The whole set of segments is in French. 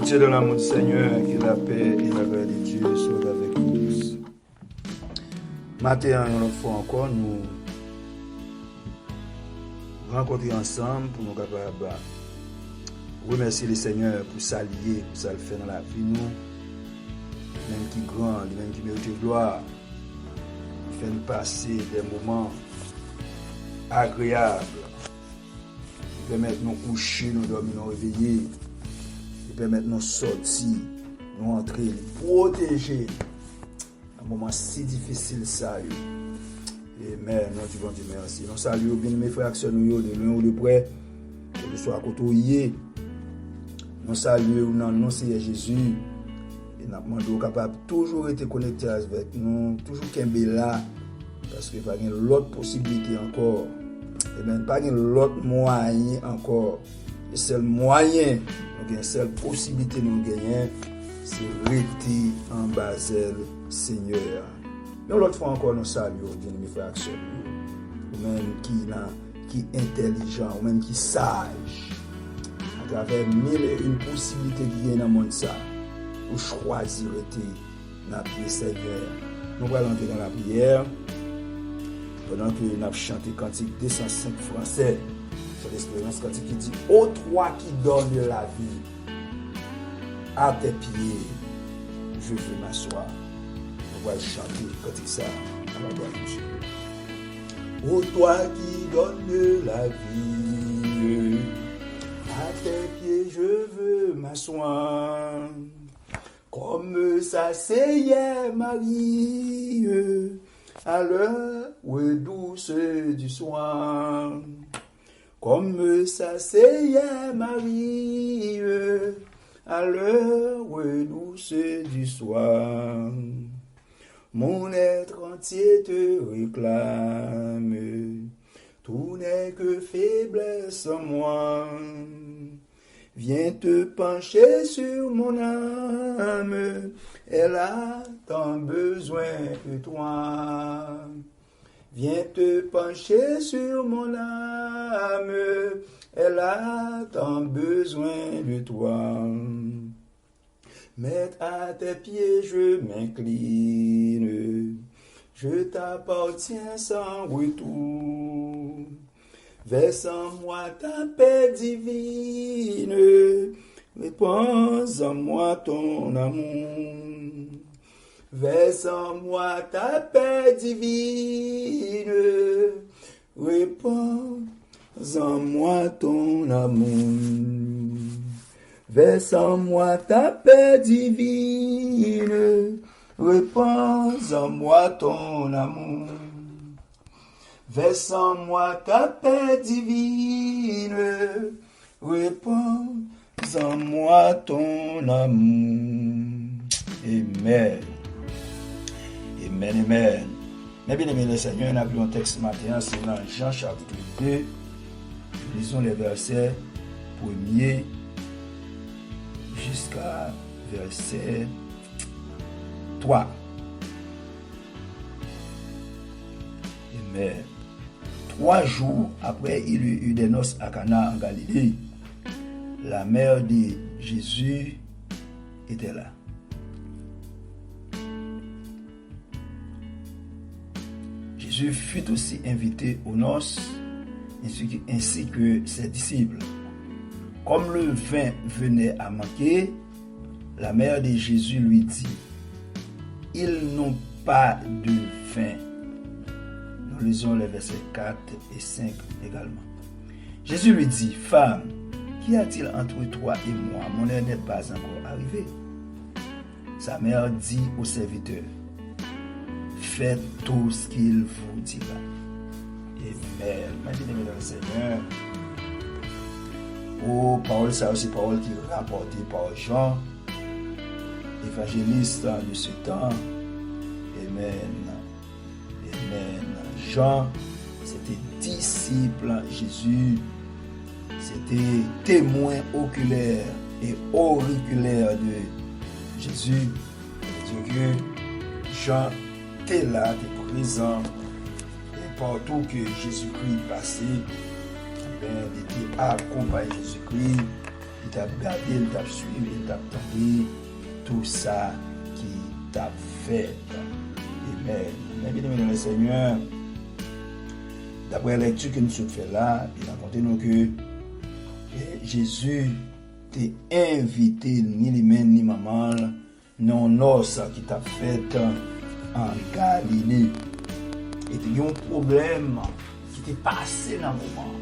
L'amitié de l'amour du Seigneur, que la paix et la grâce de Dieu soient avec nous tous. Matin, une autre fois encore, nous rencontrer ensemble pour nous capables remercier le Seigneur pour s'allier, pour ça le faire dans la vie nous, même qui grand, même qui mérite gloire, il fait nous passer des moments agréables, il permet de nous coucher, nous dormir, nous réveiller, il permet de nous sortir, nous entrer, nous protéger. Un moment si difficile ça. Et mais nous disons Dieu merci. Nous saluons bien mes frères et nous de loin ou de près, que nous soyons côtoyés. Nous saluons dans le nom de Jésus. Et nous demandons capable toujours être connectés avec nous, toujours qu'un là, parce qu'il n'y a pas l'autre possibilité encore. Et même pas l'autre moyen encore. Le seul moyen, la seule possibilité nous gagner, c'est rester en Basel, Seigneur. Mais l'autre fois encore, nous saluons, bien mes frères et sœurs, ou même qui est intelligent, ou même qui est sage, à travers mille et une possibilités qui viennent dans le monde, ça, pour choisir dans la prière, Seigneur. Nous allons entrer dans la prière, pendant que nous avons chanté le cantique 205 français, sur l'espérance cantique qui dit: ô toi qui donnes la vie, à tes pieds, je veux m'asseoir. On va chanter quand ça à la gloire de Dieu. Ô toi qui donnes la vie, à tes pieds je veux m'asseoir. Comme s'asseyait Marie à l'heure douce du soir. Comme s'asseyait Marie à l'heure douce du soir. Mon être entier te réclame, tout n'est que faiblesse en moi. Viens te pencher sur mon âme, elle a tant besoin que toi. Viens te pencher sur mon âme, elle a tant besoin de toi. Mettre à tes pieds, je m'incline, je t'appartiens sans retour. Verse en moi ta paix divine, répands en moi ton amour. Verse en moi ta paix divine, répands en moi ton amour. Verse en moi ta paix divine, répands en moi ton amour. Verse en moi ta paix divine, répands en moi ton amour. Amen. Amen, amen. Mais bien aimé le Seigneur, on a pris un texte matin, c'est dans Jean chapitre 2. Lisons les versets 1er jusqu'à verset 3. Amen. 3 jours après, il y eut des noces à Cana en Galilée. La mère de Jésus était là. Jésus fut aussi invité aux noces, ainsi que ses disciples. Comme le vin venait à manquer, la mère de Jésus lui dit: ils n'ont pas de vin. Nous lisons les versets 4 et 5 également. Jésus lui dit: femme, qu'y a-t-il entre toi et moi? Mon heure n'est pas encore arrivée. Sa mère dit au serviteur: faites tout ce qu'il vous dira. Amen. Imaginez dans le Seigneur. Oh, parole, ça aussi parole qui est rapportée par Jean, évangéliste de ce temps. Amen. Amen. Jean, c'était disciple Jésus, c'était témoin oculaire et auriculaire de Jésus. Dieu, Jean était là, était présent, et partout que Jésus-Christ passait, il était accompagné de Jésus-Christ, il t'a gardé, il t'a suivi, il t'a attendu tout ça qui t'a fait. Amen. Mais bien aimé dans le Seigneur, d'après la lecture que nous avons fait là, il a raconté nous que Jésus t'a invité, ni lui-même ni maman, non noce qui t'a fait en Galilée. Et il y a un problème qui t'est passé dans le moment.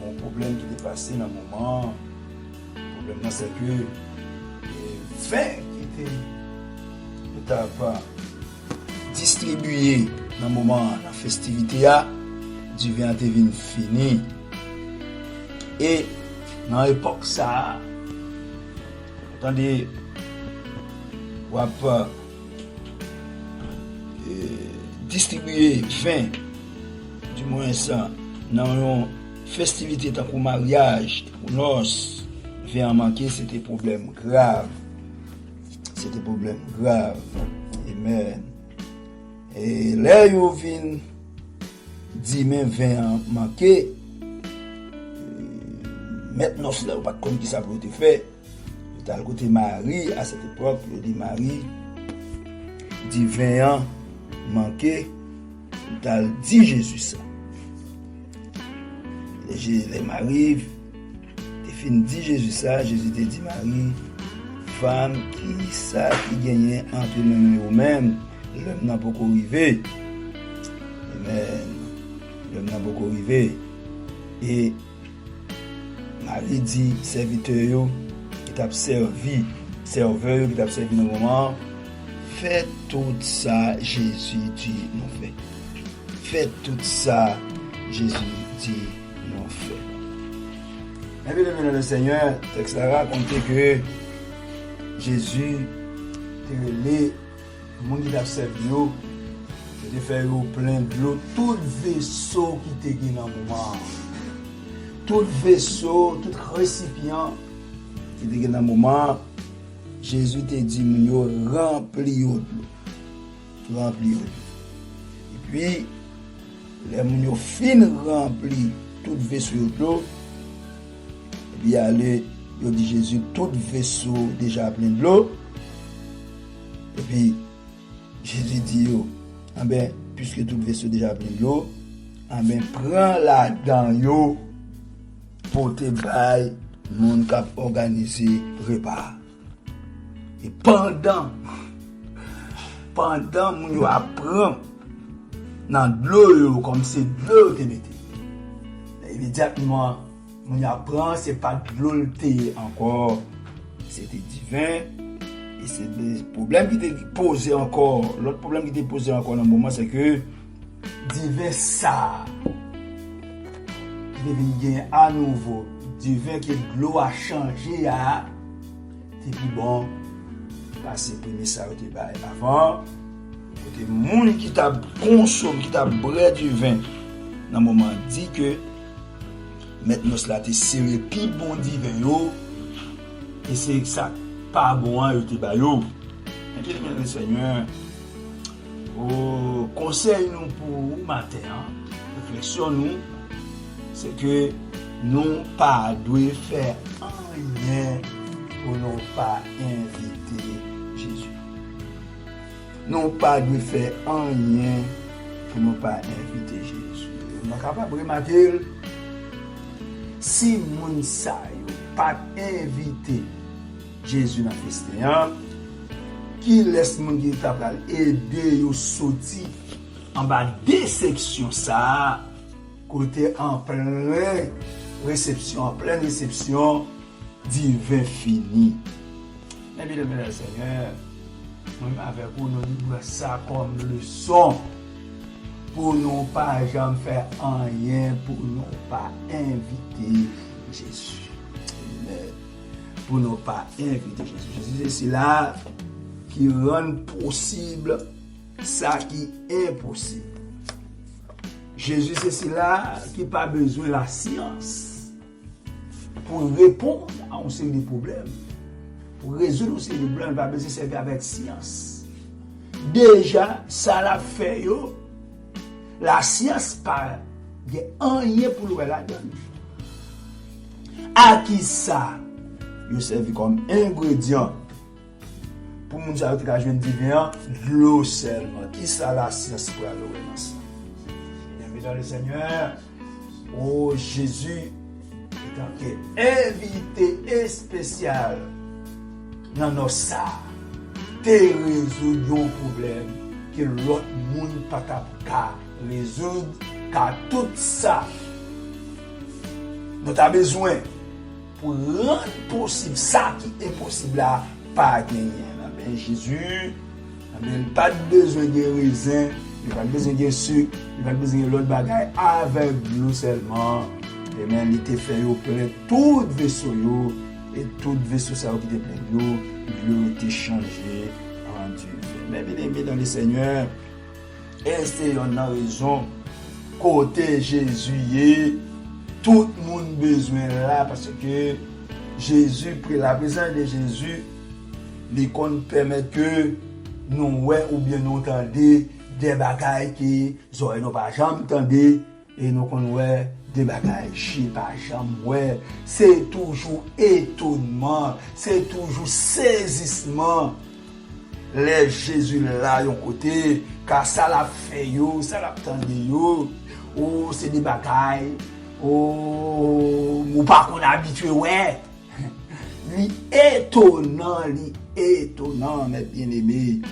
Un problème qui t'est passé dans le moment. Le problème, c'est que le vin qui était pas distribué dans le moment de la festivité, du vin était fini. Et dans l'époque, ça, attendez, on va pas distribuer vin, du moins ça, dans une festivité, tant qu'au mariage, ou noces, vin à manquer, c'était problème grave. C'était problème grave. Amen. Et là, ils viennent dire, mais vin à manquer, maintenant, là, on pas comme qui ça peut être fait. Dans le côté Marie, à cette époque, le dit Marie, dit 20 ans manqué, t'as dit Jésus ça. Les Marie, t'es fini dit Jésus ça, Jésus t'a dit Marie, femme qui ça, qui gagnait entre nous et nous-mêmes, l'homme n'a pas encore arrivé. Amen. L'homme n'a pas encore arrivé. Et Marie dit, serviteur, qui t'a servi, serveur qui t'a servi dans le moment, fais tout ça, Jésus dit, non fait. Fais tout ça, Jésus dit, non fait. Mais bien aimé dans le Seigneur, le texte a raconté que Jésus te relé, le monde qui t'a servi, te fait plein de l'eau, tout le vaisseau qui te guide dans le moment. Tout vaisseau, tout récipient qui était dans le moment, Jésus t'a dit, rempli de l'eau. Rempli de l'eau. Et puis, les gens fin rempli tout vaisseau de l'eau. Et puis, il dit Jésus, tout vaisseau déjà plein de l'eau. Et puis, Jésus dit, puisque tout vaisseau déjà plein de l'eau, prends la dent, pour te bailler, monde qui a organisé repas. Et pendant mon apprend dans de l'eau comme c'est de l'eau te mette. Immédiatement mon apprend c'est pas de l'eau encore, c'était divin. Et c'est le problème qui était posé encore. L'autre problème qui était posé encore dans le moment, c'est que divin ça. Devient à nouveau du vin que l'eau a changé à c'est plus bon parce que premier ça était bail avant côté monde qui t'a consommé qui t'a bré du vin dans le moment dit que maintenant cela t'est serré plus bon du vin yo et c'est ça pas bon yo te ba yo bien le Seigneur au conseil nous pour matin réflexion nous c'est que nous pas devons faire rien pour ne pas inviter Jésus. Nous pas devons faire rien pour ne pas inviter Jésus. Nous sommes capables de remarquer si nous ne pas inviter Jésus dans le festin, qui laisse mon qui capable aider à sortir en bas déception ça. Côté en pleine réception, divin fini. Mais bien aimé le Seigneur, nous avec vous, nous disons ça comme leçon pour ne pas jamais faire rien, pour ne pas inviter Jésus. Pour ne pas inviter Jésus. Jésus, c'est là qui rend possible ça qui est impossible. Jésus, c'est cela qui n'a pas besoin de la science pour répondre à un série de problèmes. Pour résoudre un série de problèmes, il n'a pas besoin de servir avec science. Déjà, ça l'a fait. La science, pas rien pour le la donne. À qui ça? Yo servi comme ingrédient pour moun sa yo te ka jwenn divin, l'eau seulement. Qui ça la science pour aller dans ça? Bienvenue dans le Seigneur. Oh Jésus est invité spécial dans nos ça. Te résoudre un problème que l'autre monde pas capable résoudre car tout ça nous avons besoin pour rendre possible ça qui est possible là pas gagner. Mais Jésus n'a pas besoin de raisin, il n'a pas besoin de sucre, il n'a pas besoin de l'autre bagaille avec nous seulement. Et même il te fait plein tout vaisseau et tout vaisseau ça qui était plein d'eau, l'eau était changé en Dieu. Mais bien aimé dans le Seigneur, est-ce qu'on a raison côté Jésus tout le monde besoin là parce que Jésus, la présence de Jésus, les qu'on permet que nous ouais ou bien nous entendons des bagailles qui n'ont pas jamais entendu et nous connaissons des bagailles qui pas jamais ouais. C'est toujours étonnement, c'est toujours saisissement. Les Jésus là yon côté car ça l'a fait yo, ça l'a entendu yo. Oh c'est des bagailles. Oh, ou pas qu'on est habitué, ouais. Li étonnant, mais bien aimé.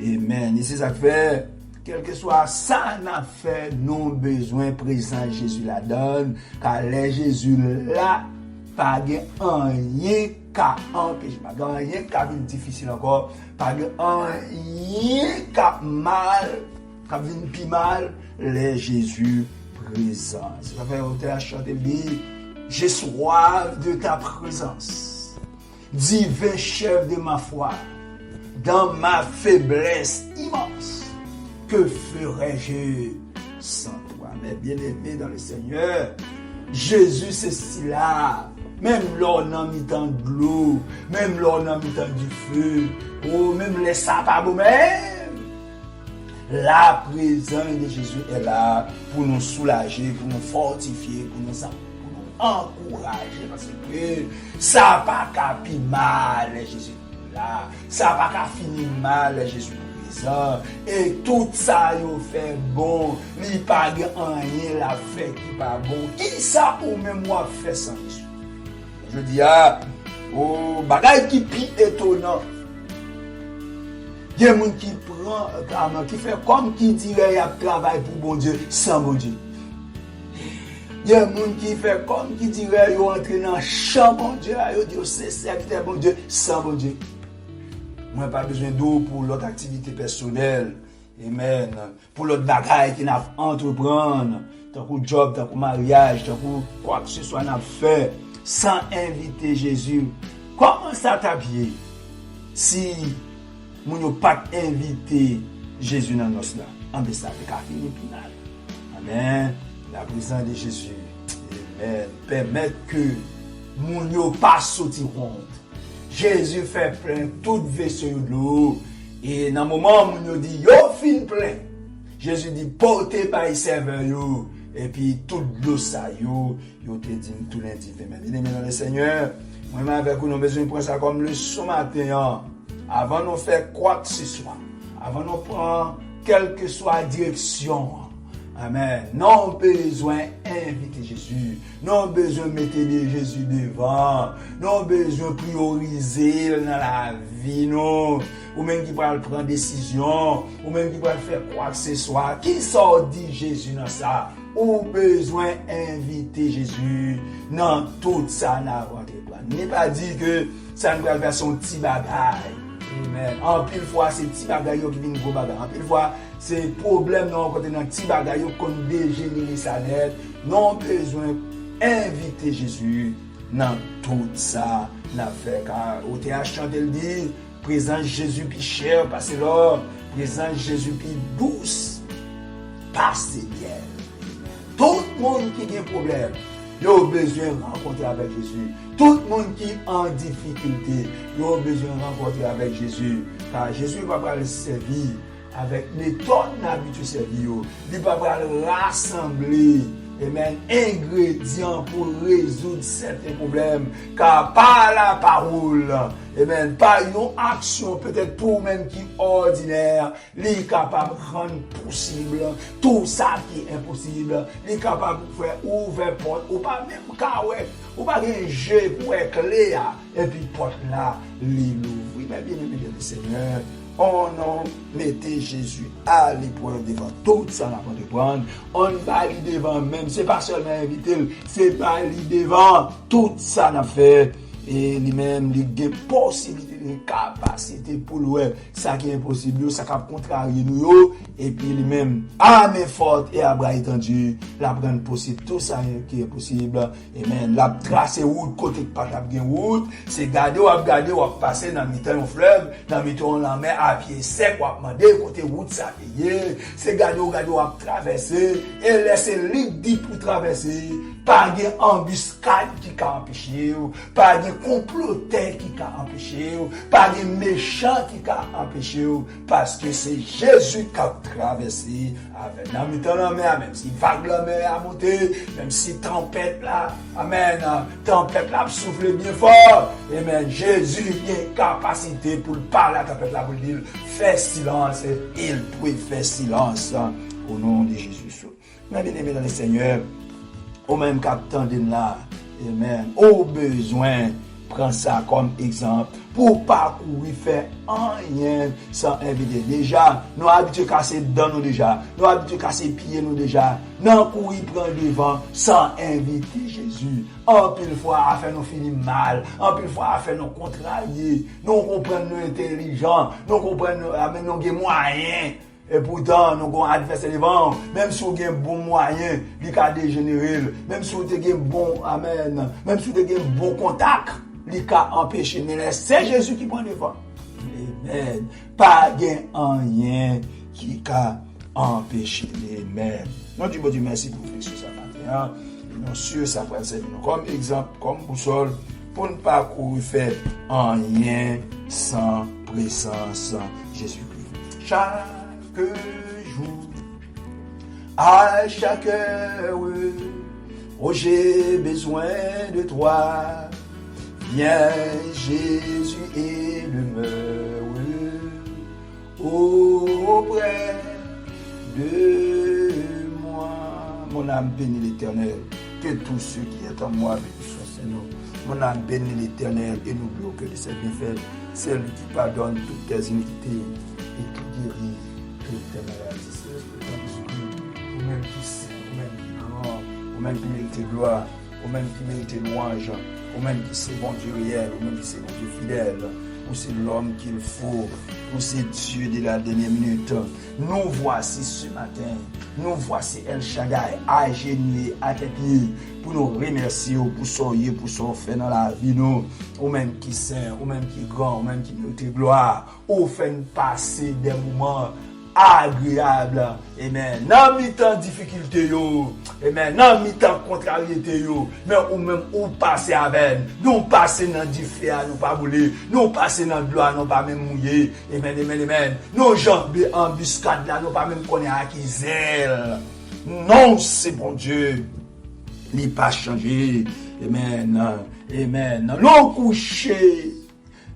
Amen. Et c'est ça que fait, quel que soit ça, n'a fait, non besoin présent Jésus la donne, car les Jésus là, pas rien qu'à empêcher, pas rien qu'à vie difficile encore, pas rien qu'à mal, qu'à vie plus mal, les Jésus présence. Ça fait auteur chanter dit j'ai soif de ta présence. Divin chef de ma foi, dans ma faiblesse immense, que ferais-je sans toi? Mais bien aimé dans le Seigneur, Jésus c'est si là. Même l'on a mis dans de l'eau, même l'on a mis dans du feu, ou même les sapins même. La présence de Jésus est là pour nous soulager, pour nous fortifier, pour nous encourager. Parce que ça n'a pas qu'à finir mal, Jésus là. Ça n'a pas qu'à finir mal, Jésus présent. Et tout ça, il fait bon. Il n'y a pas rien la fait qui n'est pas bon. Qui ça ou même moi fait sans Jésus? Je dis, oh, bagaille qui pis étonnant. Il y a des gens qui prend, qui fait comme qui dirait qu'il y a travail pour bon Dieu, sans bon Dieu. Il y a des gens qui fait comme qui dirait qu'ils entrent dans le champ bon Dieu, ils disent c'est serviteur bon Dieu, sans bon Dieu. Moi, pas besoin d'eau pour l'autre activité personnelle. Amen. Pour l'autre bagaille qui n'a pas entreprendre, tant que job, tant que mariage, tant que quoi que ce soit n'a fait, sans inviter Jésus. Comment ça t'habiller si nous n'avons pas invité Jésus dans nos là? En ça fait fini final. Amen. La présence de Jésus, amen, permet que nous n'ayons pas sorti honte. Jésus fait plein tout vaisseau de l'eau. Et dans le moment où nous dit, yo fin plein, Jésus dit, portez par les serveurs, yo. Et puis, tout l'eau ça, yo te dit tout l'individu. Mais bien aimé dans le Seigneur, moi-même avec vous, nous avons besoin de prendre ça comme le son matin. Avant de faire quoi que ce soit, avant de prendre quelle que soit la direction. Amen. Non besoin d'inviter Jésus. Non besoin de mettre Jésus devant. Non besoin de prioriser dans la vie. Non. Ou même qui va prendre décision. Ou même qui va faire quoi que ce soit. Qui sort dit Jésus dans ça? Ou besoin d'inviter Jésus dans tout ça. N'est pas dit que ça ne va faire son petit bagaille. Amen. En pile fois, c'est petit bagaille qui vient gros bagaille. En pile fois, c'est problème non côté dans petit bagaille qu'on dégénérer sa net. Non besoin inviter Jésus dans tout ça n'a fait car au théâtre chanter le dit présence Jésus puis cher passer l'or, présence Jésus puis douce passer bien. Tout le monde qui a un problème, il a besoin de rencontrer avec Jésus. Tout le monde qui est en difficulté, il a besoin de rencontrer avec Jésus. Car Jésus va pas le servir avec les tonnes d'habitudes servir. Il va pas le rassembler amen, ingrédient pour résoudre certains problèmes. Car par la parole, amen, par une action peut-être pour même qui ordinaire, il est capable de rendre possible tout ça qui est impossible. Il est capable de faire ouvrir porte, ou pas même carré, ou pas un jeu pour éclairer, et puis porte là, l'île ouvre. Oui, mais bien aimé le Seigneur, on mettait Jésus à l'épreuve devant tout ça n'a pas de prendre. On va lui devant même, c'est pas seulement inviter, c'est pas lui devant tout ça n'a fait. Et lui-même, il a possibilité, une capacité pour lui, ça qui est impossible, ça qui a contrarié nous, et puis lui-même, à main forte et à bras étendus, la prendre possible, tout ça qui est possible, amen, la tracer route, côté de pas de route, c'est garder, ou passer dans le mi-temps au fleuve, dans le mi-temps la mer, à pied sec, ou demander, côté route, ça paye, c'est garder, ou traverser, et laisser libre pour traverser, pas de embuscade qui a empêché, pas de comploteur qui a empêché, pas de méchant qui a empêché, parce que c'est Jésus qui a traversé avec la mer, même si vague la mer a monté, même si tempête là, amen, tempête là souffle bien fort, amen, Jésus a une capacité pour parler à la tempête là, pour dire, fais silence, il peut faire silence au nom de Jésus. Bien aimé dans le Seigneur, ou même qu'attendez là, amen, au besoin, prends ça comme exemple, pour parcourir, faire rien sans inviter. Déjà, nous habitués à casser dans nous déjà, nous habitués à casser pieds nous déjà, non courir prendre devant sans inviter Jésus. En pile fois, à faire nous finir mal, en pile fois, à faire nous contrarier, nous comprenons nous intelligents, nous comprenons, amen, nous avons moyens. Et pourtant, nous avons un adversaire devant, même si vous avez un bon moyen, il a dégénéré, même si vous avez un bon, amen, même si vous avez un bon contact, il a empêché. Mais c'est Jésus qui prend devant. Amen. Pas rien qui a empêché. Amen. Nous disons Dieu merci pour vous sur ça matin. Nous sûr ça va servir comme exemple, comme boussole, pour ne pas courir faire rien sans présence Jésus-Christ. Chaque jour, à chaque heure, oh j'ai besoin de toi. Viens Jésus et demeure auprès de moi. Mon âme bénit l'Éternel, que tous ceux qui sont en moi bénissent son Seigneur. Mon âme bénit l'Éternel et n'oublie que de ses bienfaits, celle qui pardonne toutes tes iniquités et qui guérit toutes tes maladies. Ou-même qui sait, ou-même qui grand, ou-même qui mérite gloire, ou-même qui mérite louange, ou-même qui c'est bon Dieu réel, ou-même qui c'est bon Dieu fidèle, ou c'est l'homme qu'il faut, ou c'est Dieu de la dernière minute. Nous voici ce matin, nous voici El Shaddai, agenouillé à tes pieds, pour nous remercier, pour soyez, pour ce fait dans la vie, nous, ou même qui saint, ou même qui grand, ou même qui mérite gloire, ou fait passer des moments agréable, amen, dans mi-temps difficulté yo, amen, dans mi-temps contrariété yo, mais ou même ou passer avec, nous passer dans du feu, nous pas bouler, nous passer dans gloire, nous pas même mouiller, amen, nos jambes embuscade là, nous pas même connaître à qui zèle, non, c'est bon Dieu, il pas changé, amen, nous coucher,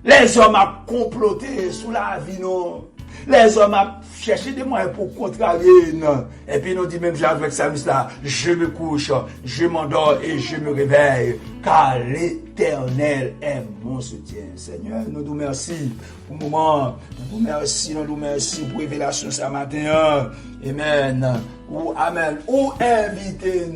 les hommes a comploté sous la vie, non. Les hommes ont cherché des moyens pour contrarier. Non. Et puis nous dit même avec Samus là, je me couche, je m'endors et je me réveille. Car l'Éternel est mon soutien. Seigneur, nous nous merci pour le moment. Nous nous merci pour révélation ce matin. Amen. Ou amen. Ou inviter,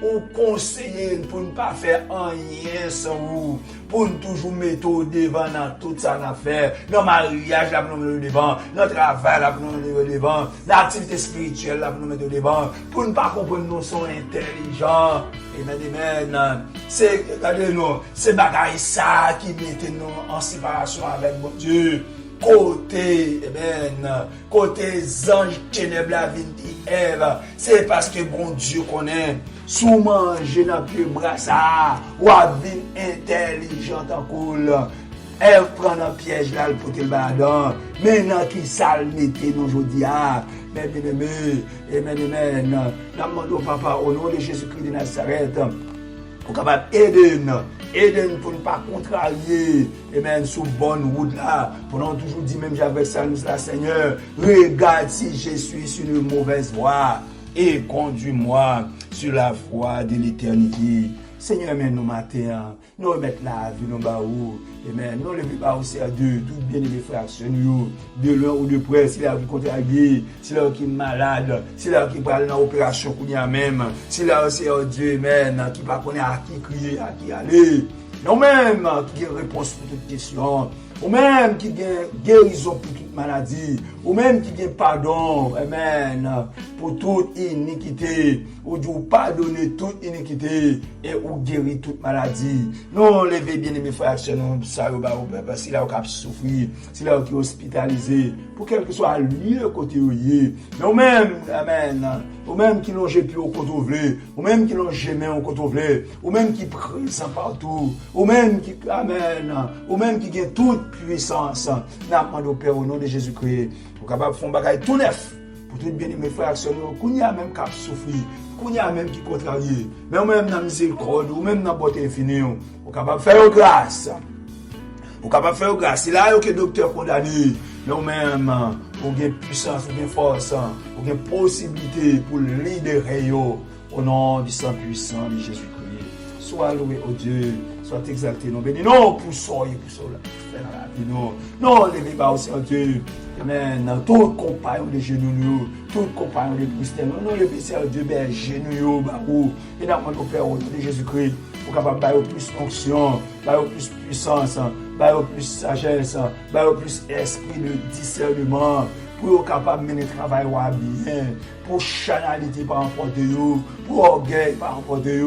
ou conseiller pour ne pas faire rien sans vous. Pour nous toujours mettre au devant dans tout ça à faire. Dans le mariage, là, pour nous mettre au devant. Dans le travail, là, pour nous mettre au devant. L'activité spirituelle, là, pour nous mettre au devant. Pour ne pas comprendre nous sommes intelligents. Amen. C'est, regardez-nous, c'est bagaille ça qui mette nous en séparation avec mon Dieu. Côté, côté ange ténèbres la vie d'Ève, c'est parce que bon Dieu connaît, sous manger dans le bras ça, ou à vie intelligente en cool. Elle prend un piège là, le pote le badon. Maintenant qui sale mettez nous aujourd'hui. Mais bien aimé, amen. Nous demandons papa au nom de Jésus-Christ de Nazareth. Pour capable aider pour ne pas contrarier, sous bonne route là, pour nous toujours dire même j'avais ça nous là Seigneur, regarde si je suis sur une mauvaise voie et conduis-moi sur la voie de l'éternité. Seigneur, amen, nous matin, nous remettons la vie, nous baou, amen, nous levons pas aussi à Dieu, tout bien aimé frères, nous, de loin ou de près, s'il a qui contrarié, s'il a qui est malade, s'il a qui parle dans l'opération qu'on y a même, s'il a aussi, oh Dieu, amen, qui va connaître à qui crier, à qui aller, nous-mêmes, qui a réponse pour toutes questions, ou même qui a guérison pour toute maladie, ou même qui a pardon, amen, pour toute iniquité, ou Dieu pardonner toute iniquité et ou guérir toute maladie. Nous levez bien mes frères, nous savons pas si là qui souffrir, si là qui hospitalisé, pour quel que soit le lieu côté où il est. Nous même, amen, ou même qui l'ont jeté au côté ouvlé, ou même qui l'ont gemé au côté ouvlé, ou même qui présent partout, ou même qui, amen, ou même qui gagne toute puissance. Nous demandons au Père au nom de Jésus-Christ, pour capable de faire un bagage tout neuf. Pour tout bien mes frères, qu'on y a même qui souffrir, qu'on y a même qui contrarié, mais même dans la miséricorde, ou même dans la beauté infinie, on est capable de faire grâce. On est capable de faire grâce. C'est là que le docteur condamné, mais même, on a puissance, on a force, on a possibilité pour libérer au nom du sang puissant de Jésus-Christ. Sois loué au Dieu, sois exalté, non béni, non pour soyez pour cela. Non, levez pas aussi au Dieu. Amen. Tout compagnon de genoux, tout compagnon de Christian, nous levez au Dieu, ben genoux, barou. Et dans mon Père, au nom de Jésus-Christ, pour capable d'avoir plus fonction, d'avoir plus puissance, d'avoir plus sagesse, d'avoir plus esprit de discernement. Pour être capable de mener le travail bien, pour chanalité par emporter, pour orgueil par emporter,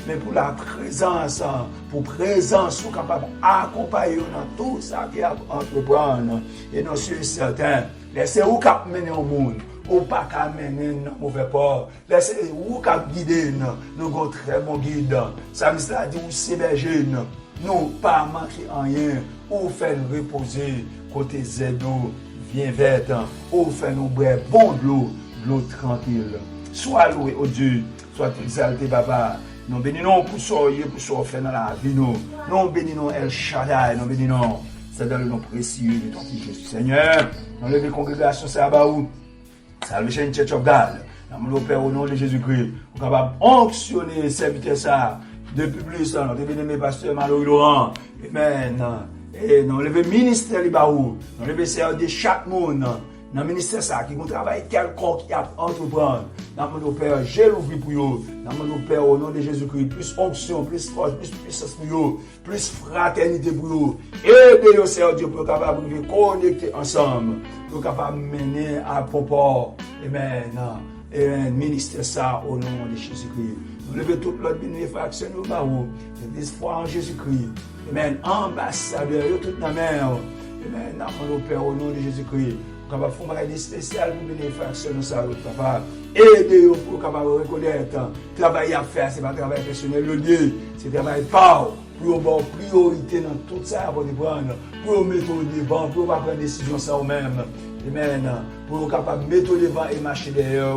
mais pour la présence, pour présence, pour capable d'accompagner dans tout ça qui est à entreprendre. Et nous sommes certains, laissez-vous cap mener au monde, ou pas qu'à mener dans mauvais port. Laissez-vous cap guider, nous avons très bon guide. Ça me dit, vous s'héberger, nous pas manquer en rien, ou faire reposer côté zéro. Bien verte, ou fait nous boire bon de l'eau tranquille. Sois loué au Dieu, sois exalté, papa. Nous bénissons pour ce fait dans la vie. Nous bénissons El Shaddai, nous bénissons. C'est dans le nom précieux de ton Fils Jésus. Seigneur, nous levons la congrégation Sabaou, Salvation Church of God. Nous Père au nom de Jésus-Christ. Nous sommes capables d'onctionner serviteur ça. Depuis plus, nous devons aimer Pasteur Malo Laurent. Amen. Et nous levons le ministère de Baou, nous levons servir de chaque monde dans le ministère ça, qui vont travailler quelconque qui a entreprendre. Nous nous Père, j'ai l'ouvert pour eux. Nous nous Père, au nom de Jésus-Christ, plus onction, plus force, plus puissance pour eux, plus fraternité pour eux. Aidez-nous, Seigneur Dieu, pour capable de connecter ensemble, pour capable de mener à bon port. Amen. Amen. Ministère ça, au nom de Jésus-Christ. Nous levons toute l'autre bénéfaction nous Baou. L'église foi en Jésus-Christ. Amen. Ambassadeur, toute la mer. Amen. Nous Père au nom de Jésus-Christ. Pour capable faire un bagage spécial pour bénéfaction nous ça, papa. Aidez-nous pour capable reconnaître. Travail à faire, c'est pas travail personnel, le Dieu. C'est travail par. Pour avoir priorité dans tout ça pour prendre. Pour mettre au devant, pour pas prendre décision ça nous-mêmes. Amen. Pour capable mettre au devant et marcher derrière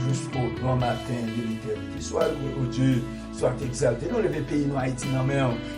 jusqu'au grand matin de l'éternité. Soit loué au Dieu. Soit exalté. Nous, le pays, nous, Haïti, nous,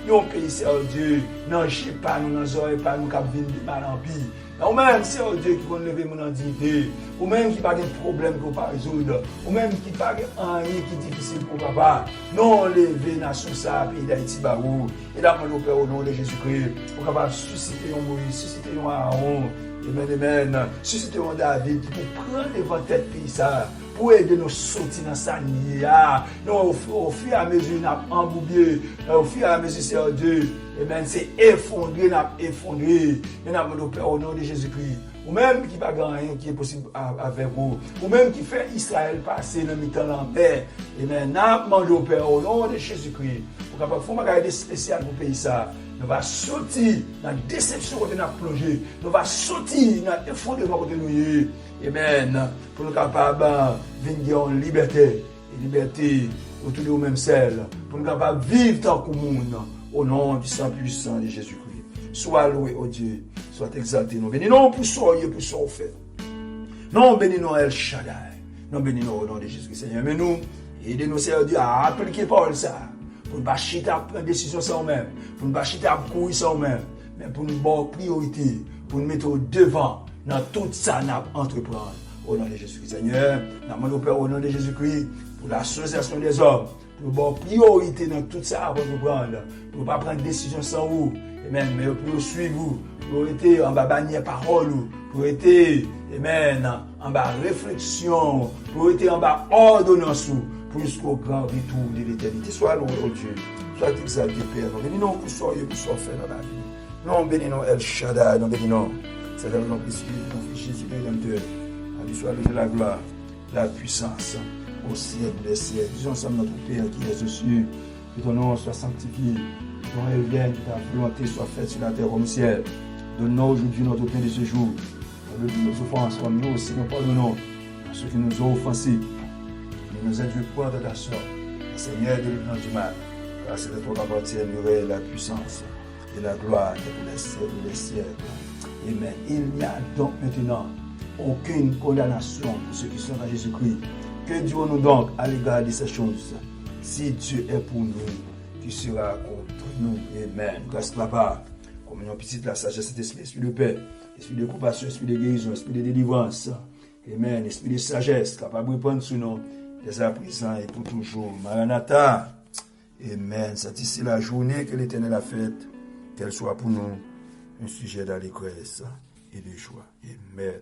nous, un pays, c'est au Dieu. Non, je sais pas, nous, nous, oreilles, pas, nous, qui viennent de mal en pire. Ou même, c'est au Dieu qui va lever mon dignité. Ou même qui n'a pas de problème pour pas résoudre. Ou même qui n'a pas rien qui est difficile pour papa. Non, lever nation ça, pays d'Haïti, barou. Et là, mon Père, au nom de Jésus-Christ, pour capable susciter un Moïse, susciter un Aaron. Amen. Susciter un David, pour prendre devant tête pays ça. Pour aider nous sortir dans sa nuit. Au fur et à mesure, nous avons embourbé. Au fur et à mesure, c'est Dieu. Amen. C'est effondré, nous avons effondré. Nous avons Père au nom de Jésus-Christ. Ou même qui va gagner qui est possible avec vous. Ou même qui fait Israël passer dans le temps en paix. Amen. Nous avons Père au nom de Jésus-Christ. Pour qu'on fasse un bagage spécial pour payer ça. Nous allons sortir dans la déception que nous avons plongé. Nous allons sortir dans l'effondrement que nous avons. Amen. Pour nous capables de vivre en liberté. Et liberté autour de nous-mêmes celle. Pour nous capables de vivre tant que monde. Au nom du sang puissant de Jésus-Christ. Sois loué, oh Dieu. Sois exalté. Nous bénissons pour ça, pour ça, fait. Nous bénissons El Shaddai. Nous bénissons au nom de Jésus, Seigneur. Mais nous, aidez-nous, Seigneur Dieu, à appliquer parole ça. Pour ne pas chiter à prendre décision sans nous-mêmes. Pour ne pas chiter à courir sans nous-mêmes. Mais pour nous avoir priorité. Pour nous mettre au devant dans tout ça, nous entreprendre. Au nom de Jésus-Christ, Seigneur. Nous demandons, Père, au nom de Jésus-Christ, pour l'association des hommes. Pour avoir priorité dans tout ça avant de prendre. Pour ne pas prendre décision sans vous. Amen. Mais pour suivre vous. Pour être en bas bannière parole. Pour être, amen, en bas réflexion. Pour être en bas ordonnance. Jusqu'au grand retour de l'éternité. Sois loué, oh Dieu. Sois exalté, Père. Nous bénissons pour ça et pour ça faire dans la vie. Nous bénissons El Shaddai. Nous bénissons. C'est dans le nom de Jésus le Rédempteur. À lui soit la gloire, la puissance au siècle des siècles. Disons ensemble notre Père qui est aux cieux. Que ton nom soit sanctifié. Que ton règne vienne. Que ta volonté soit faite sur la terre comme au ciel. Donne-nous aujourd'hui notre pain de ce jour. Pardonne nos offenses comme nous aussi nous pardonnons à ceux qui nous ont offensés. Ne nous induis point en tentation, Seigneur, délivre-nous du mal, car c'est de toi qu'appartiennent la puissance et la gloire de tous les siècles et les siècles. Amen. Il n'y a donc maintenant aucune condamnation pour ceux qui sont en Jésus-Christ. Que dirons-nous donc à l'égard de ces choses? Si Dieu est pour nous, qui sera contre nous? Amen. Grâce là-bas, communion petite la sagesse de l'esprit, esprit de paix, esprit de compassion, esprit de guérison, esprit de délivrance. Amen. Esprit de sagesse, capable de prendre sous nous. Dès à présent et pour toujours. Maranatha. Amen. C'est ici la journée que l'Éternel a faite. Qu'elle soit pour nous un sujet d'allégresse et de joie. Amen.